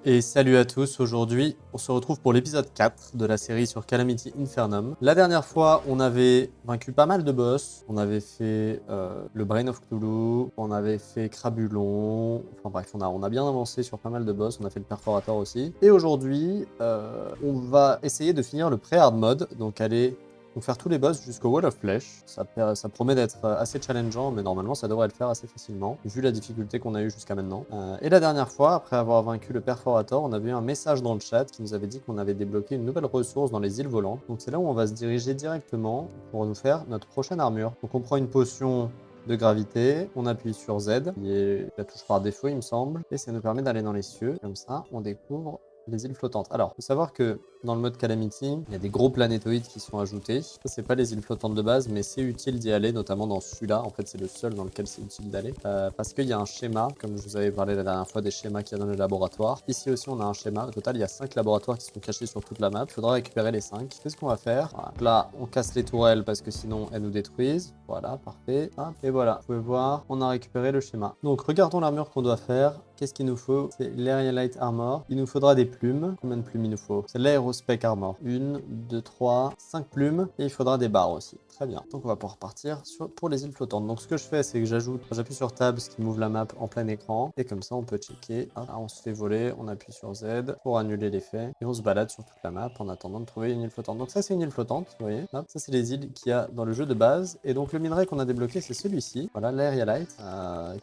Et salut à tous, aujourd'hui on se retrouve pour l'épisode 4 de la série sur Calamity Infernum. La dernière fois on avait vaincu pas mal de boss, on avait fait le Brain of Cthulhu, on avait fait Crabulon, enfin bref on a bien avancé sur pas mal de boss, on a fait le Perforator aussi. Et aujourd'hui on va essayer de finir le pré-hard mode, donc aller faire tous les boss jusqu'au Wall of Flesh. Ça promet d'être assez challengeant, mais normalement ça devrait le faire assez facilement, vu la difficulté qu'on a eue jusqu'à maintenant. Et la dernière fois, après avoir vaincu le Perforator, on avait eu un message dans le chat qui nous avait dit qu'on avait débloqué une nouvelle ressource dans les îles volantes. Donc c'est là où on va se diriger directement pour nous faire notre prochaine armure. Donc on prend une potion de gravité, on appuie sur Z, qui est la touche par défaut il me semble, et ça nous permet d'aller dans les cieux. Comme ça, on découvre les îles flottantes. Alors, il faut savoir que dans le mode Calamity, il y a des gros planétoïdes qui sont ajoutés. Ça, c'est pas les îles flottantes de base, mais c'est utile d'y aller, notamment dans celui-là. En fait, c'est le seul dans lequel c'est utile d'aller. Parce qu'il y a un schéma, comme je vous avais parlé la dernière fois, des schémas qu'il y a dans les laboratoires. Ici aussi, on a un schéma. Au total, il y a 5 laboratoires qui sont cachés sur toute la map. Il faudra récupérer les 5. Qu'est-ce qu'on va faire? Voilà. Là, on casse les tourelles parce que sinon, elles nous détruisent. Voilà, parfait. Hop, et voilà, vous pouvez voir, on a récupéré le schéma. Donc, regardons l'armure qu'on doit faire. Qu'est-ce qu'il nous faut? C'est l'Area Light Armor. Il nous faudra des plumes. Combien de plumes il nous faut? C'est l'Aerospec Armor. 1, 2, 3, 5 plumes. Et il faudra des barres aussi. Très bien. Donc on va pouvoir partir pour les îles flottantes. Donc ce que je fais, c'est que j'appuie sur Tab, ce qui m'ouvre la map en plein écran. Et comme ça, on peut checker. Hop, là, on se fait voler. On appuie sur Z pour annuler l'effet. Et on se balade sur toute la map en attendant de trouver une île flottante. Donc ça, c'est une île flottante. Vous voyez? Hop, ça, c'est les îles qu'il y a dans le jeu de base. Et donc le minerai qu'on a débloqué, c'est celui-ci. Voilà, l'Area Light.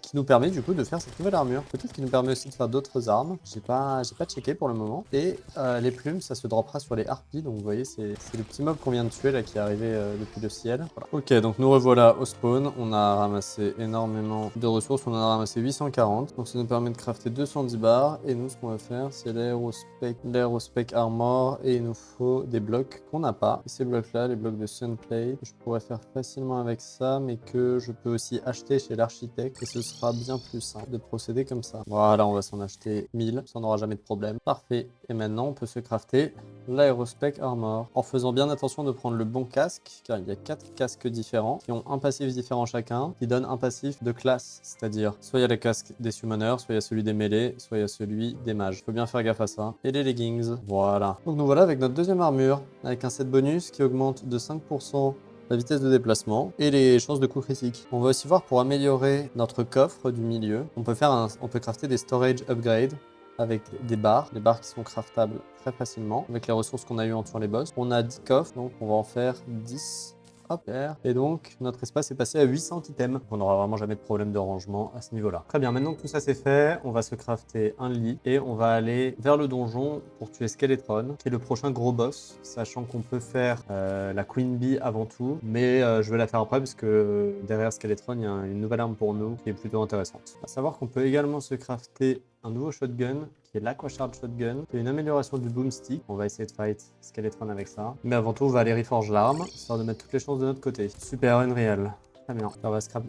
Qui nous permet du coup de faire cette nouvelle armure. Peut-être qu'il nous permet aussi de faire d'autres armes. J'ai pas checké pour le moment. Et les plumes, ça se droppera sur les harpies. Donc vous voyez, c'est le petit mob qu'on vient de tuer là qui est arrivé depuis le ciel. Voilà. Ok, donc nous revoilà au spawn. On a ramassé énormément de ressources. On en a ramassé 840. Donc ça nous permet de crafter 210 barres. Et nous, ce qu'on va faire, c'est l'Aerospec Armor. Et il nous faut des blocs qu'on n'a pas. Et ces blocs-là, les blocs de Sunplate, je pourrais faire facilement avec ça, mais que je peux aussi acheter chez l'architecte. Et ce sera bien plus simple de procéder comme ça. Voilà, on va s'en acheter 1000. Ça n'aura jamais de problème. Parfait. Et maintenant, on peut se crafter l'Aerospec Armor. En faisant bien attention de prendre le bon casque, car il y a 4 casques différents qui ont un passif différent chacun, qui donne un passif de classe. C'est-à-dire, soit il y a le casque des summoners, soit il y a celui des mêlées, soit il y a celui des mages. Faut bien faire gaffe à ça. Et les leggings. Voilà. Donc nous voilà avec notre deuxième armure, avec un set bonus qui augmente de 5% la vitesse de déplacement et les chances de coup critique. On va aussi voir pour améliorer notre coffre du milieu. On peut crafter des storage upgrades avec des barres qui sont craftables très facilement avec les ressources qu'on a eues en tuant les boss. On a 10 coffres, donc on va en faire 10. Hop, et donc notre espace est passé à 800 items. On n'aura vraiment jamais de problème de rangement à ce niveau-là. Très bien, maintenant que tout ça c'est fait, on va se crafter un lit et on va aller vers le donjon pour tuer Skeletron, qui est le prochain gros boss, sachant qu'on peut faire la Queen Bee avant tout, mais je vais la faire après parce que derrière Skeletron, il y a une nouvelle arme pour nous qui est plutôt intéressante. À savoir qu'on peut également se crafter un nouveau shotgun qui est l'Aquashard Shotgun, qui est une amélioration du boomstick. On va essayer de fight Skeletron avec ça. Mais avant tout, on va aller reforge l'arme, histoire de mettre toutes les chances de notre côté. Super, Unreal. Très bien.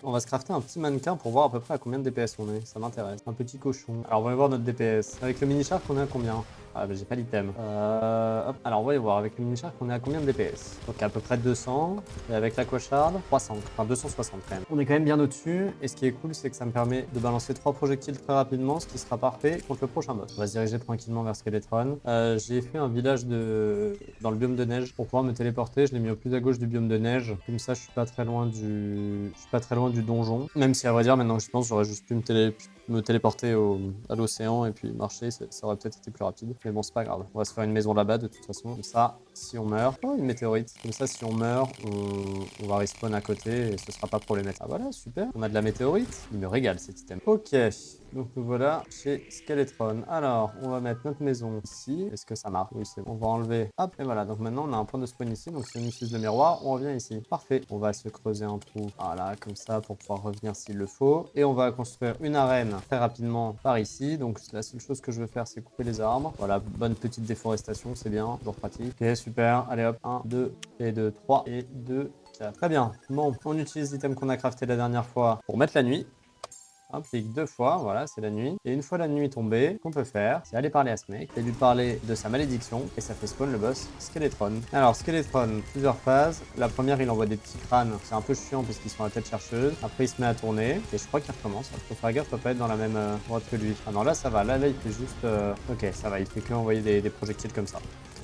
On va se crafter un petit mannequin pour voir à peu près à combien de DPS on est. Ça m'intéresse. Un petit cochon. Alors, on va voir notre DPS. Avec le mini-shark, on est à combien? Ah, bah j'ai pas l'item. Hop. Alors, on va y voir. Avec le mini-shark, on est à combien de DPS? Donc, à peu près 200. Et avec l'Aquashard, 300. Enfin, 260 quand même. On est quand même bien au-dessus. Et ce qui est cool, c'est que ça me permet de balancer 3 projectiles très rapidement, ce qui sera parfait contre le prochain boss. On va se diriger tranquillement vers Skeletron. J'ai fait un village dans le biome de neige pour pouvoir me téléporter. Je l'ai mis au plus à gauche du biome de neige. Comme ça, je suis pas très loin du donjon. Même si, à vrai dire, maintenant que je pense, j'aurais juste pu me téléporter à l'océan et puis marcher, ça aurait peut-être été plus rapide. Mais bon, c'est pas grave. On va se faire une maison là-bas de toute façon. Comme ça, si on meurt... Oh, une météorite. Comme ça, si on meurt, on va respawn à côté et ce sera pas problématique. Ah voilà, super. On a de la météorite. Il me régale cet item. Ok. Donc nous voilà chez Skeletron. Alors, on va mettre notre maison ici. Est-ce que ça marche? Oui, c'est bon. On va enlever. Hop, et voilà. Donc maintenant, on a un point de spawn ici. Donc si on utilise le miroir, on revient ici. Parfait. On va se creuser un trou. Voilà, comme ça, pour pouvoir revenir s'il le faut. Et on va construire une arène très rapidement par ici. Donc la seule chose que je veux faire, c'est couper les arbres. Voilà, bonne petite déforestation, c'est bien. Toujours pratique. Ok, super. Allez hop. 1, 2, et 2, 3, et 2, 4. Très bien. Bon, on utilise l'item qu'on a crafté la dernière fois pour mettre la nuit. Hop, clique 2 fois, voilà, c'est la nuit. Et une fois la nuit tombée, ce qu'on peut faire, c'est aller parler à ce mec et lui parler de sa malédiction, et ça fait spawn le boss Skeletron. Alors, Skeletron, plusieurs phases. La première, il envoie des petits crânes, c'est un peu chiant parce qu'ils sont à tête chercheuse. Après, il se met à tourner, et je crois qu'il recommence. Faut faire gaffe, faut pas être dans la même droite que lui. Ah non, là, ça va, là, il fait juste... Ok, ça va, il fait que envoyer des projectiles comme ça.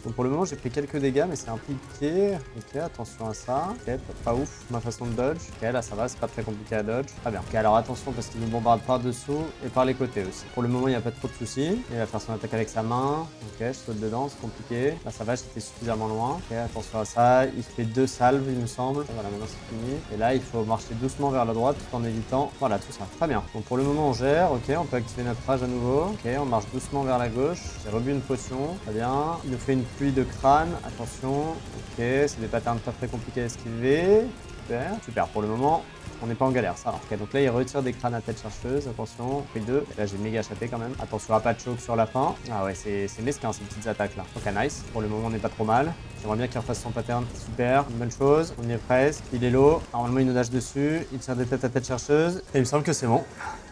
Donc pour le moment, j'ai pris quelques dégâts, mais c'est un peu piqué. Ok, attention à ça. Ok, pas ouf ma façon de dodge. Ok, là ça va, c'est pas très compliqué à dodge. Très bien. Ok, alors attention parce qu'il nous bombarde par-dessous et par les côtés aussi. Pour le moment, il n'y a pas trop de soucis. Il va faire son attaque avec sa main. Ok, je saute dedans, c'est compliqué. Là ça va, j'étais suffisamment loin. Ok, attention à ça. Il fait 2 salves, il me semble. Voilà, maintenant c'est fini. Et là, il faut marcher doucement vers la droite tout en évitant. Voilà, tout ça. Très bien. Donc pour le moment, on gère. Ok, on peut activer notre rage à nouveau. Ok, on marche doucement vers la gauche. J'ai rebu une potion. Très bien. Il nous fait une pluie de crâne, attention, ok, c'est des patterns pas très compliqués à esquiver, super, super, pour le moment, on n'est pas en galère, ça. Ok, donc là, il retire des crânes à tête chercheuse, attention, pris 2, et là, j'ai méga chaté quand même, attention à pas de choke sur la fin, ah ouais, c'est mesquin, ces petites attaques là, ok, nice, pour le moment, on n'est pas trop mal, j'aimerais bien qu'il refasse son pattern, super, une bonne chose, on y est presque, il est low, normalement, il nous nage dessus, il tire des têtes à tête chercheuse, et il me semble que c'est bon.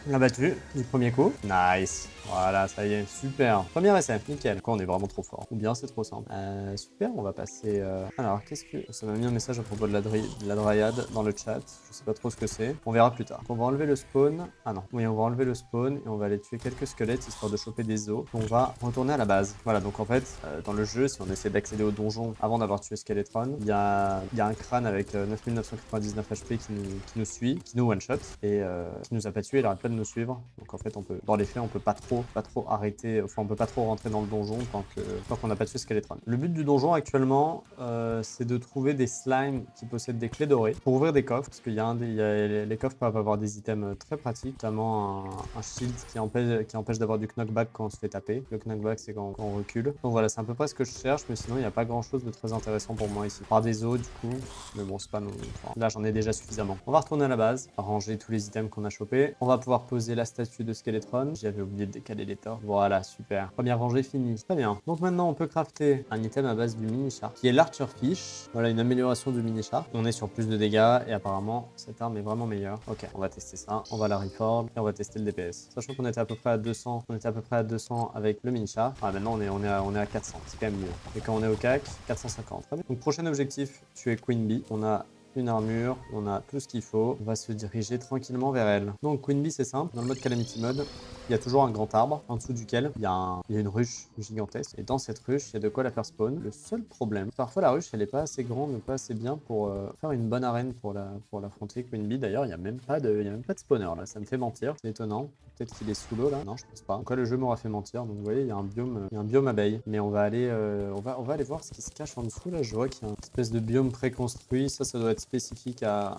On l'a battu du premier coup. Nice. Voilà, ça y est, super. Premier essai, nickel. Quoi, on est vraiment trop fort. Ou bien c'est trop simple. Super, on va passer... Alors, qu'est-ce que... Ça m'a mis un message à propos de la dryade dans le chat. Je sais pas trop ce que c'est. On verra plus tard. Donc, on va enlever le spawn. Ah non. Oui, on va enlever le spawn et on va aller tuer quelques squelettes histoire de choper des os. On va retourner à la base. Voilà, donc en fait, dans le jeu, si on essaie d'accéder au donjon avant d'avoir tué Skeletron, il y a un crâne avec 9999 HP qui nous suit, qui nous one-shot et qui nous a pas tué. Il arrête pas de nous suivre. Donc en fait, on peut, dans les faits, on peut pas trop arrêter, enfin on peut pas trop rentrer dans le donjon tant qu'on n'a pas tué Skeletron. Le but du donjon actuellement, c'est de trouver des slimes qui possèdent des clés dorées pour ouvrir des coffres, parce qu'il y a, les coffres peuvent avoir des items très pratiques, notamment un shield qui empêche d'avoir du knockback quand on se fait taper. Le knockback, c'est quand on recule. Donc voilà, c'est à peu près ce que je cherche, mais sinon il n'y a pas grand chose de très intéressant pour moi ici. Par des os du coup, mais bon, c'est pas non. Enfin, là j'en ai déjà suffisamment. On va retourner à la base, ranger tous les items qu'on a chopés. On va pouvoir poser la statue de Skeletron. J'avais oublié de décaler les torts. Voilà, super. Première rangée finie. Très bien. Donc maintenant, on peut crafter un item à base du mini-char, qui est l'Archer Fish. Voilà, une amélioration du mini-char. On est sur plus de dégâts et apparemment, cette arme est vraiment meilleure. Ok, on va tester ça. On va la reforge et on va tester le DPS. Sachant qu'on était à peu près à 200. On était à peu près à 200 avec le mini-char. Ah, maintenant, on est à 400. C'est quand même mieux. Et quand on est au CAC, 450. Très bien. Donc, prochain objectif, tuer Queen Bee. On a une armure, on a tout ce qu'il faut. On va se diriger tranquillement vers elle. Donc Queen Bee, c'est simple. Dans le mode Calamity Mode, il y a toujours un grand arbre en dessous duquel il y a une ruche gigantesque. Et dans cette ruche, il y a de quoi la faire spawn. Le seul problème, parfois la ruche, elle est pas assez grande, pas assez bien pour faire une bonne arène pour l'affronter. Queen Bee, d'ailleurs, il n'y a même pas de spawner là. Ça me fait mentir. C'est étonnant. Peut-être qu'il est sous l'eau là. Non, je pense pas. En tout cas, le jeu m'aura fait mentir. Donc vous voyez, il y a un biome abeille. Mais on va aller, on va aller voir ce qui se cache en dessous là. Je vois qu'il y a une espèce de biome préconstruit. Ça doit être spécifique à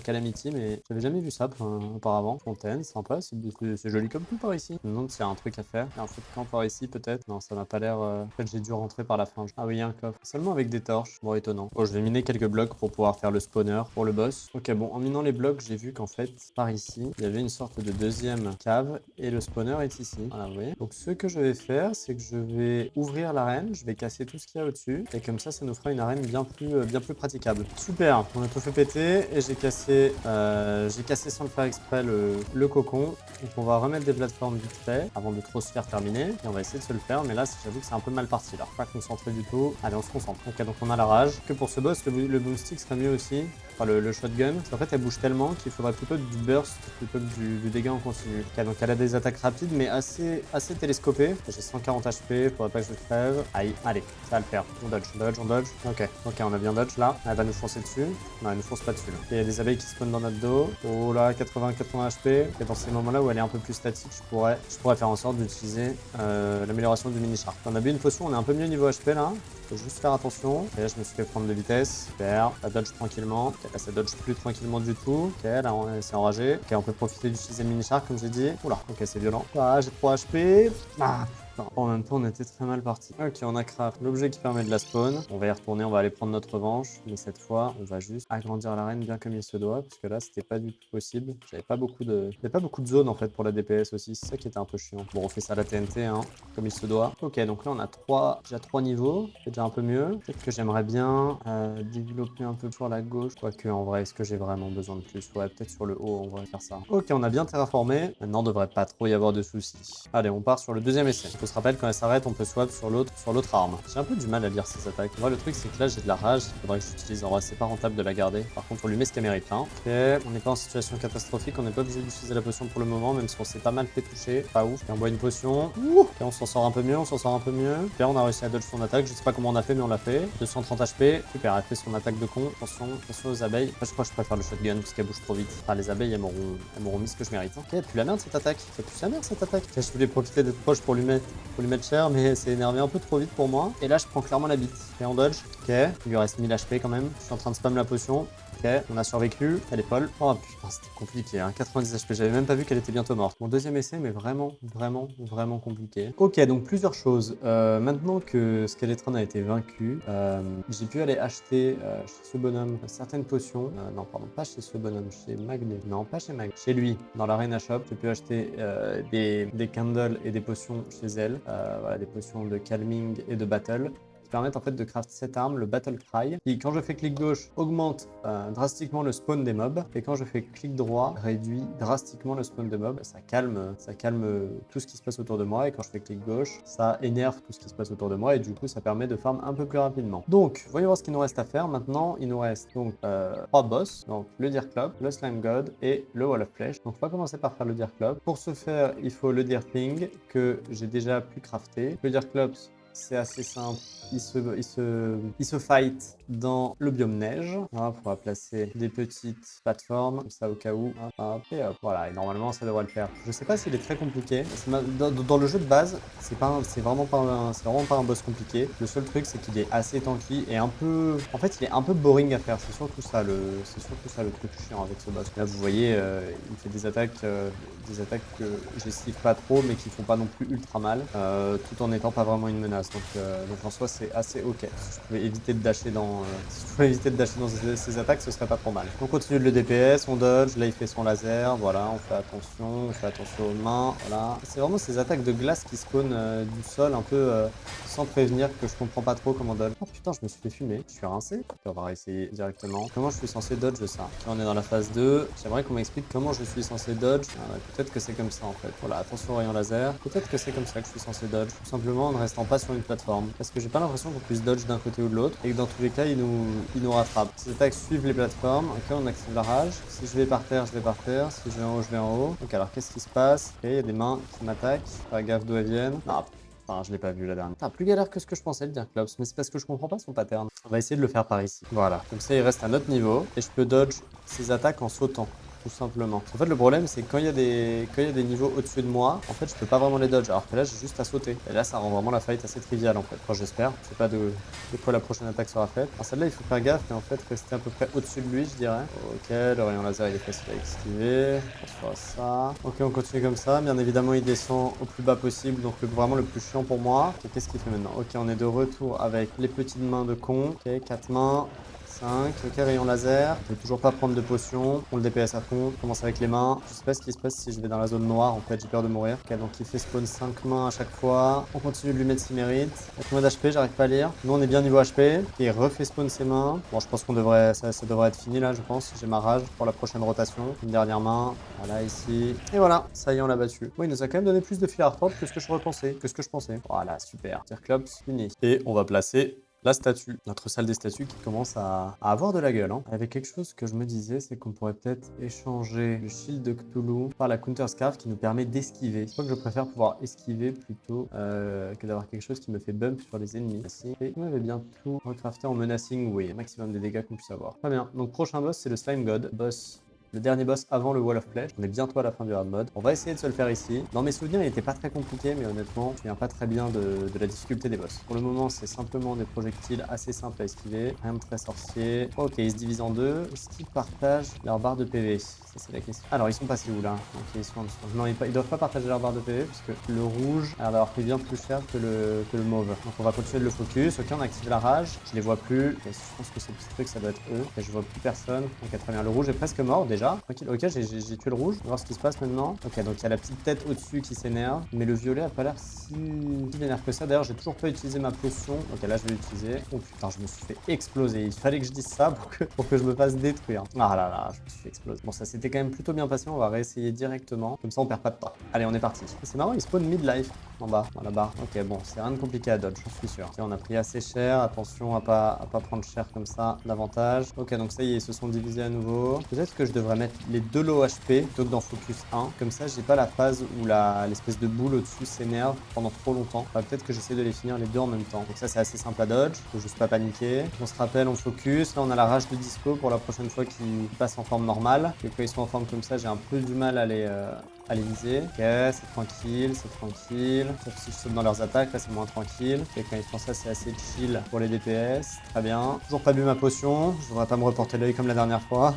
Calamity, mais j'avais jamais vu ça auparavant. Fontaine, sympa, c'est joli comme tout par ici. Je me demande s'il y a un truc à faire. Il y a un feu de camp par ici peut-être. Non, ça m'a pas l'air... En fait, j'ai dû rentrer par la fin. Ah oui, il y a un coffre. Seulement avec des torches. Bon, étonnant. Bon, je vais miner quelques blocs pour pouvoir faire le spawner pour le boss. Ok, bon, en minant les blocs, j'ai vu qu'en fait, par ici, il y avait une sorte de deuxième cave et le spawner est ici. Voilà, vous voyez. Donc, ce que je vais faire, c'est que je vais ouvrir l'arène. Je vais casser tout ce qu'il y a au-dessus. Et comme ça nous fera une arène bien plus praticable. Super, on a tout fait péter et j'ai cassé sans le faire exprès le cocon. Donc on va remettre des plateformes vite fait avant de trop se faire terminer. Et on va essayer de se le faire. Mais là, j'avoue que c'est un peu mal parti là. Pas concentré du tout. Allez, on se concentre. Ok, donc on a la rage. Que pour ce boss, le boomstick serait mieux aussi. Enfin, le shotgun. Parce qu'en fait, elle bouge tellement qu'il faudrait plutôt du burst plutôt que du dégât en continu. Ok, donc elle a des attaques rapides mais assez télescopées. J'ai 140 HP. Faudrait pas que je crève. Aïe, allez, ça va le faire. On dodge. Ok, on a bien dodge là. Elle va nous foncer dessus. Non, elle nous fonce pas dessus là. Il y a des abeilles qui spawn dans notre dos. Oh là, 80 HP. Et dans ces moments-là où elle est un peu plus statique, je pourrais faire en sorte d'utiliser l'amélioration du mini-char. On a bu une potion, on est un peu mieux niveau HP là. Faut juste faire attention. Et là, je me suis fait prendre de vitesse. Super. Ça dodge tranquillement. Ok, là, ça dodge plus tranquillement du tout. Ok, là, on s'est enragé. Ok, on peut profiter d'utiliser le mini-char comme j'ai dit. Oula, ok, c'est violent. Ah, j'ai 3 HP. Ah. Non, en même temps, on était très mal parti. Ok, on a craft l'objet qui permet de la spawn. On va y retourner, on va aller prendre notre revanche. Mais cette fois, on va juste agrandir l'arène bien comme il se doit. Parce que là, c'était pas du tout possible. J'avais pas beaucoup de zones en fait pour la DPS aussi. C'est ça qui était un peu chiant. Bon, on fait ça à la TNT, hein, comme il se doit. Ok, donc là, on a déjà 3 niveaux. C'est déjà un peu mieux. Peut-être que j'aimerais bien développer un peu sur la gauche. Quoique, en vrai, est-ce que j'ai vraiment besoin de plus? Ouais, peut-être sur le haut, on va faire ça. Ok, on a bien terraformé. Maintenant, devrait pas trop y avoir de soucis. Allez, on part sur le deuxième essai. On se rappelle, quand elle s'arrête, on peut swap sur l'autre arme. J'ai un peu du mal à lire ces attaques. Moi, le truc, c'est que là, j'ai de la rage. Il faudrait que j'utilise. En vrai, c'est pas rentable de la garder. Par contre, on lui met ce qu'elle mérite. Hein. Ok, on n'est pas en situation catastrophique. On n'est pas obligé d'utiliser la potion pour le moment, même si on s'est pas mal fait toucher. Pas ouf. Et on boit une potion. Ouh, ok, on s'en sort un peu mieux. On s'en sort un peu mieux. Super, on a réussi à dodge son attaque. Je sais pas comment on a fait, mais on l'a fait. 230 HP. Super, elle fait son attaque de con. Attention aux abeilles. Moi, je crois que je préfère le shotgun parce qu'elle bouge trop vite. Ah, les abeilles, elles m'auront mis ce que je mérite. Ok, puis la merde cette attaque. Ça pue sa mère cette attaque. Je voulais profiter d'être proche pour lui mettre cher, mais c'est énervé un peu trop vite pour moi. Et là, je prends clairement la bite. Et on dodge. Ok, il lui reste 1000 HP quand même. Je suis en train de spam la potion. Ok, on a survécu, elle est folle. Oh putain, c'était compliqué, hein. 90 HP, j'avais même pas vu qu'elle était bientôt morte. Mon deuxième essai, mais vraiment compliqué. Ok, donc plusieurs choses. Maintenant que Skeletron a été vaincu, j'ai pu aller acheter chez ce bonhomme certaines potions. Non, pardon, pas chez ce bonhomme, chez Magné. Non, pas chez Mag. Chez lui, dans l'Arena Shop, j'ai pu acheter des candles et des potions chez elle. Voilà, des potions de calming et de battle, qui permettent en fait de craft cette arme, le Battle Cry, qui quand je fais clic gauche augmente drastiquement le spawn des mobs, et quand je fais clic droit réduit drastiquement le spawn des mobs. Ça calme tout ce qui se passe autour de moi, et quand je fais clic gauche, ça énerve tout ce qui se passe autour de moi, et du coup ça permet de farm un peu plus rapidement. Donc voyons voir ce qu'il nous reste à faire. Maintenant il nous reste donc 3 boss, donc le Deer Club, le Slime God et le Wall of Flesh. Donc on va commencer par faire le Deer Club. Pour ce faire, il faut le Deer Thing que j'ai déjà pu crafter. Le Deer Club, c'est assez simple. Il se fight dans le biome neige. Hop, on va placer des petites plateformes, comme ça au cas où. Hop, hop, et hop. Voilà, et normalement ça devrait le faire. Je sais pas s'il est très compliqué. Dans le jeu de base, c'est vraiment pas un boss compliqué. Le seul truc, c'est qu'il est assez tanky et un peu... En fait, il est un peu boring à faire. C'est surtout ça le truc chiant avec ce boss. Là, vous voyez, il fait des attaques que j'esquive pas trop, mais qui font pas non plus ultra mal, tout en étant pas vraiment une menace. Donc en soi, c'est assez ok. Si je pouvais éviter de dasher dans ces attaques, ce serait pas trop mal. On continue de le DPS, on dodge, là il fait son laser, voilà, on fait attention aux mains, voilà. C'est vraiment ces attaques de glace qui spawnent du sol un peu sans prévenir, que je comprends pas trop comment dodge. Oh putain, je me suis fait fumer, je suis rincé. On va essayer directement. Comment je suis censé dodge ça? Là on est dans la phase 2, j'aimerais qu'on m'explique comment je suis censé dodge. Peut-être que c'est comme ça en fait. Voilà, attention au rayon laser. Peut-être que c'est comme ça que je suis censé dodge, tout simplement en ne restant pas sur une plateforme. Parce que j'ai pas l'impression qu'on puisse dodge d'un côté ou de l'autre, et que dans tous les cas, il nous rattrape. Ces attaques suivent les plateformes. Ok, on active la rage. Si je vais par terre, je vais par terre. Si je vais en haut, je vais en haut. Donc alors, qu'est-ce qui se passe? Ok, il y a des mains qui m'attaquent. Pas gaffe d'où elles viennent. Non, enfin, je l'ai pas vu la dernière. Putain, plus galère que ce que je pensais, le Deer Clops, mais c'est parce que je comprends pas son pattern. On va essayer de le faire par ici. Voilà. Comme ça, il reste à notre niveau, et je peux dodge ses attaques en sautant. Tout simplement. En fait, le problème, c'est que quand il y a des niveaux au-dessus de moi, en fait, je peux pas vraiment les dodge. Alors que là, j'ai juste à sauter. Et là, ça rend vraiment la fight assez triviale, en fait. Enfin, j'espère. Je sais pas de quoi la prochaine attaque sera faite. Alors, celle-là, il faut faire gaffe, mais en fait, rester à peu près au-dessus de lui, je dirais. Ok, le rayon laser, il est facile à esquiver. On va ça. Ok, on continue comme ça. Bien évidemment, il descend au plus bas possible, donc vraiment le plus chiant pour moi. Ok, qu'est-ce qu'il fait maintenant? Ok, on est de retour avec les petites mains de con. Ok, 4 mains. 5, ok, rayon laser. Je vais toujours pas prendre de potion. On le DPS à fond. On commence avec les mains. Je sais pas ce qui se passe si je vais dans la zone noire. En fait, j'ai peur de mourir. Ok, donc il fait spawn 5 mains à chaque fois. On continue de lui mettre ses mérites. Combien d'HP? J'arrive pas à lire. Nous, on est bien niveau HP. Et il refait spawn ses mains. Bon, je pense qu'on devrait. Ça devrait être fini là, je pense. J'ai ma rage pour la prochaine rotation. Une dernière main. Voilà, ici. Et voilà. Ça y est, on l'a battu. Bon, il nous a quand même donné plus de fil à retordre que ce que je pensais. Voilà, super. Circlops, fini. Et on va placer la statue, notre salle des statues qui commence à avoir de la gueule. Hein. Avec quelque chose que je me disais, c'est qu'on pourrait peut-être échanger le shield de Cthulhu par la Counter Scarf qui nous permet d'esquiver. Je crois que je préfère pouvoir esquiver plutôt que d'avoir quelque chose qui me fait bump sur les ennemis. Et on avait bien tout recrafté en menacing, oui, maximum de dégâts qu'on puisse avoir. Très bien, donc prochain boss, c'est le Slime God. Boss, le dernier boss avant le Wall of Flesh. On est bientôt à la fin du hard mode. On va essayer de se le faire ici. Dans mes souvenirs, il n'était pas très compliqué, mais honnêtement, je ne viens pas très bien de la difficulté des boss. Pour le moment, c'est simplement des projectiles assez simples à esquiver. Rien de très sorcier. Ok, ils se divisent en deux. Est-ce qu'ils partagent leur barre de PV? Ça, c'est la question. Alors, ils sont passés où, là? Ok, ils sont en dessous. Non, ils doivent pas partager leur barre de PV, puisque le rouge a l'air d'avoir pris bien plus cher que le mauve. Donc, on va continuer de le focus. Ok, on active la rage. Je les vois plus. Ok, je pense que ces petits trucs, ça doit être eux. Ok, je vois plus personne. Ok, très bien. Le rouge est presque mort, déjà. Tranquille. Ok, j'ai tué le rouge. On va voir ce qui se passe maintenant. Ok, donc il y a la petite tête au-dessus qui s'énerve. Mais le violet a pas l'air si vénère que ça. D'ailleurs, j'ai toujours pas utilisé ma potion. Ok, là, je vais l'utiliser. Oh putain, je me suis fait exploser. Il fallait que je dise ça pour que je me fasse détruire. Ah là là, je me suis fait exploser. Bon, ça s'était quand même plutôt bien passé. On va réessayer directement. Comme ça, on perd pas de temps. Allez, on est parti. C'est marrant, il spawn mid-life en bas, dans la barre. Ok, bon, c'est rien de compliqué à dodge, je suis sûr. Ok, on a pris assez cher. Attention à pas prendre cher comme ça davantage. Ok, donc ça y est, ils se sont divisés à nouveau. Peut-être que je devrais mettre les deux low HP plutôt que dans Focus 1. Comme ça, j'ai pas la phase où l'espèce de boule au-dessus s'énerve pendant trop longtemps. Enfin, peut-être que j'essaie de les finir les deux en même temps. Donc ça, c'est assez simple à dodge. Faut juste pas paniquer. On se rappelle, on focus. Là, on a la rage de disco pour la prochaine fois qu'ils passent en forme normale. Et quand ils sont en forme comme ça, j'ai un peu du mal à les viser. Ok, c'est tranquille, c'est tranquille. Sauf si je saute dans leurs attaques, là c'est moins tranquille. Et quand ils font ça, c'est assez chill pour les DPS. Très bien. Toujours pas bu ma potion. Je devrais pas me reporter l'œil comme la dernière fois.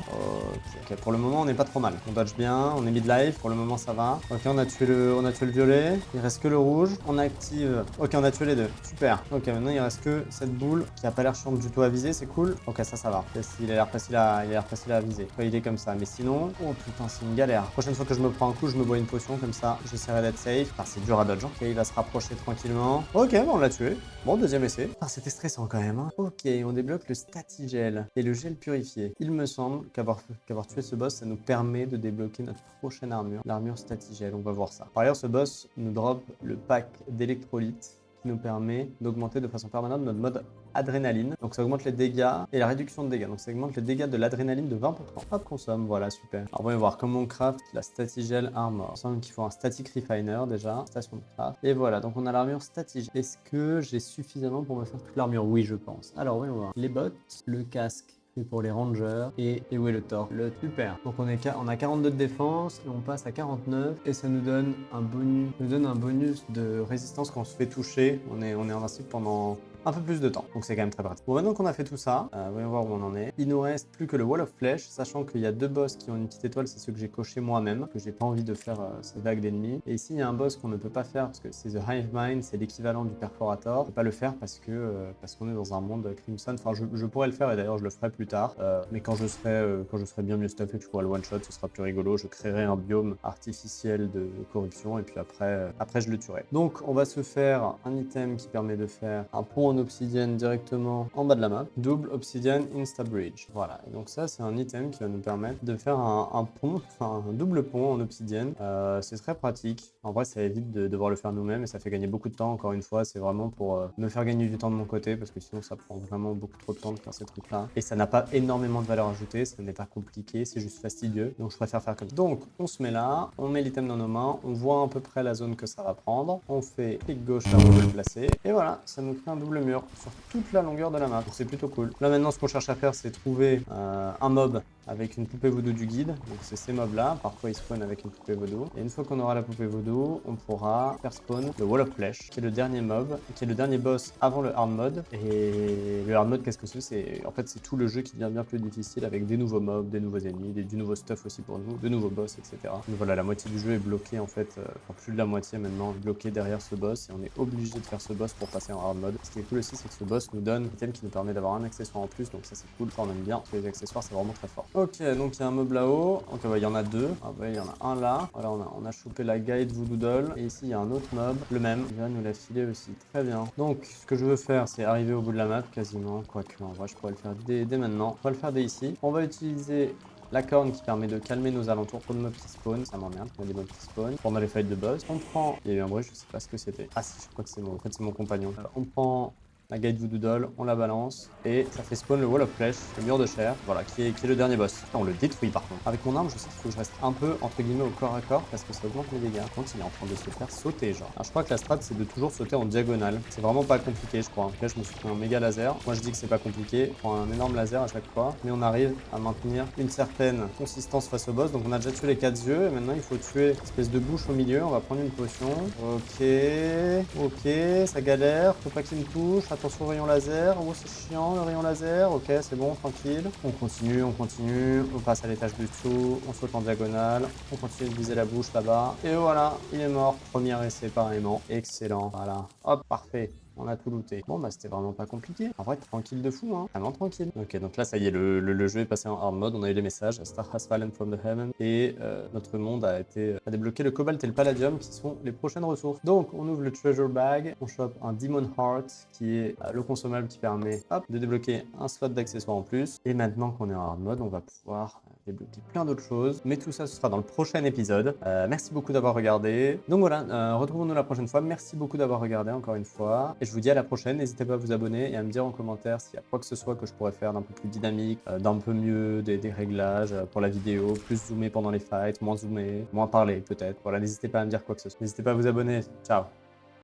Ok, pour le moment, on n'est pas trop mal. On dodge bien, on est mid-life. Pour le moment, ça va. Ok, on a tué le violet. Il reste que le rouge. On active. Ok, on a tué les deux. Super. Ok, maintenant il reste que cette boule qui a pas l'air chiante du tout à viser. C'est cool. Ok, ça va. Il a l'air facile à viser. Quand il est comme ça. Mais sinon, oh putain, c'est une galère. Prochaine fois que je me prends un coup, je me bois une potion comme ça. J'essaierai d'être safe. Ah, c'est dur à dodge. Ok, il va se rapprocher tranquillement. Ok, bon, on l'a tué. Bon, deuxième essai. Ah, c'était stressant quand même. Hein. Ok, on débloque le Statigel et le gel purifié. Il me semble qu'avoir tué ce boss, ça nous permet de débloquer notre prochaine armure, l'armure Statigel. On va voir ça. Par ailleurs, ce boss nous drop le pack d'électrolytes qui nous permet d'augmenter de façon permanente notre mode adrénaline. Donc ça augmente les dégâts et la réduction de dégâts. Donc ça augmente les dégâts de l'adrénaline de 20%. Hop, consomme, voilà, super. Alors voyons voir comment on craft la Statigel Armor. Il semble qu'il faut un Static Refiner déjà, station de craft. Et voilà, donc on a l'armure Statigel. Est-ce que j'ai suffisamment pour me faire toute l'armure? Oui, je pense. Alors voyons voir. Les bottes, le casque pour les rangers et où est le torse? Le super. Donc on a 42 de défense et on passe à 49 et ça nous donne un bonus de résistance quand on se fait toucher. On est invincible pendant un peu plus de temps, donc c'est quand même très pratique. Bon, maintenant qu'on a fait tout ça, voyons voir où on en est. Il nous reste plus que le Wall of Flesh, sachant qu'il y a deux boss qui ont une petite étoile, c'est ceux que j'ai coché moi-même, que j'ai pas envie de faire ces vagues d'ennemis. Et ici, il y a un boss qu'on ne peut pas faire parce que c'est The Hive Mind, c'est l'équivalent du Perforator. On peut pas le faire parce qu'on est dans un monde Crimson. Enfin, je pourrais le faire et d'ailleurs je le ferai plus tard. Mais quand je serai bien mieux stuffé, que je pourrai le one shot, ce sera plus rigolo. Je créerai un biome artificiel de corruption et puis après je le tuerai. Donc, on va se faire un item qui permet de faire un pont en obsidienne directement en bas de la map. Double obsidian insta bridge. Voilà. Et donc ça, c'est un item qui va nous permettre de faire un pont, enfin un double pont en obsidienne. C'est très pratique. En vrai, ça évite de devoir le faire nous-mêmes et ça fait gagner beaucoup de temps. Encore une fois, c'est vraiment pour me faire gagner du temps de mon côté parce que sinon, ça prend vraiment beaucoup trop de temps de faire ces trucs-là. Et ça n'a pas énormément de valeur ajoutée. Ça n'est pas compliqué. C'est juste fastidieux. Donc, je préfère faire comme ça. Donc, on se met là. On met l'item dans nos mains. On voit à peu près la zone que ça va prendre. On fait clic gauche là où on veut le placer. Et voilà, ça nous crée un double mur sur toute la longueur de la map. Donc, c'est plutôt cool. Là, maintenant, ce qu'on cherche à faire, c'est trouver un mob avec une poupée vaudou du guide. Donc, c'est ces mobs-là. Parfois, ils spawnent avec une poupée vaudou. Et une fois qu'on aura la poupée vaudou, on pourra faire spawn le Wall of Flesh, qui est le dernier mob, qui est le dernier boss avant le hard mode. Et le hard mode, qu'est-ce que c'est? En fait, c'est tout le jeu qui devient bien plus difficile avec des nouveaux mobs, des nouveaux ennemis, du nouveau stuff aussi pour nous, de nouveaux boss, etc. Donc voilà, la moitié du jeu est bloquée en fait, enfin plus de la moitié maintenant, bloquée derrière ce boss. Et on est obligé de faire ce boss pour passer en hard mode. Ce qui est cool aussi, c'est que ce boss nous donne un item qui nous permet d'avoir un accessoire en plus. Donc ça, c'est cool. Ça, on aime bien. Parce que les accessoires, c'est vraiment très fort. Ok, donc il y a un mob là-haut. Ok, ouais, il y en a deux. Ah ouais, il y en a un là. Voilà, on a chopé la guide Voodoo Doll. Et ici, il y a un autre mob, le même. Il va nous la filer aussi. Très bien. Donc, ce que je veux faire, c'est arriver au bout de la map quasiment. Quoique, en vrai, je pourrais le faire dès maintenant. On va le faire dès ici. On va utiliser la corne qui permet de calmer nos alentours pour de mobs qui spawn. Ça m'emmerde, il y a des mobs qui spawn. Pendant les fights de boss, on prend. Il y a eu un bruit, je sais pas ce que c'était. Ah si, je crois que c'est en fait, c'est mon compagnon. On prend la guide Voodoo Doll, on la balance et ça fait spawn le Wall of Flesh, le mur de chair, voilà, qui est le dernier boss. Putain, on le détruit par contre. Avec mon arme, je sais qu'il faut que je reste un peu entre guillemets au corps à corps parce que ça augmente mes dégâts. Par contre, il est en train de se faire sauter, genre. Alors, je crois que la strat, c'est de toujours sauter en diagonale. C'est vraiment pas compliqué, je crois. Là, je me suis pris un méga laser. Moi, je dis que c'est pas compliqué. On prend un énorme laser à chaque fois, mais on arrive à maintenir une certaine consistance face au boss. Donc, on a déjà tué les 4 yeux et maintenant, il faut tuer une espèce de bouche au milieu. On va prendre une potion. Ok, ça galère. Faut pas qu'il me touche. Attention au rayon laser. Oh, c'est chiant le rayon laser. Ok, c'est bon, tranquille. On continue, on continue. On passe à l'étage du dessous. On saute en diagonale. On continue de viser la bouche là-bas. Et voilà, il est mort. Premier essai pareillement. Excellent. Voilà. Hop, parfait. On a tout looté. Bon, bah, c'était vraiment pas compliqué. En vrai, tranquille de fou, hein. Vraiment tranquille. Ok, donc là, ça y est, le jeu est passé en hard mode. On a eu les messages. A star has fallen from the heaven. Et notre monde a débloqué le cobalt et le palladium qui sont les prochaines ressources. Donc, on ouvre le treasure bag. On chope un demon heart qui est le consommable qui permet, hop, de débloquer un slot d'accessoires en plus. Et maintenant qu'on est en hard mode, on va pouvoir débloquer plein d'autres choses. Mais tout ça, ce sera dans le prochain épisode. Merci beaucoup d'avoir regardé. Donc voilà, retrouvons-nous la prochaine fois. Merci beaucoup d'avoir regardé encore une fois. Et je vous dis à la prochaine. N'hésitez pas à vous abonner et à me dire en commentaire s'il y a quoi que ce soit que je pourrais faire d'un peu plus dynamique, d'un peu mieux, des réglages pour la vidéo, plus zoomé pendant les fights, moins zoomé, moins parler peut-être. Voilà, n'hésitez pas à me dire quoi que ce soit. N'hésitez pas à vous abonner. Ciao.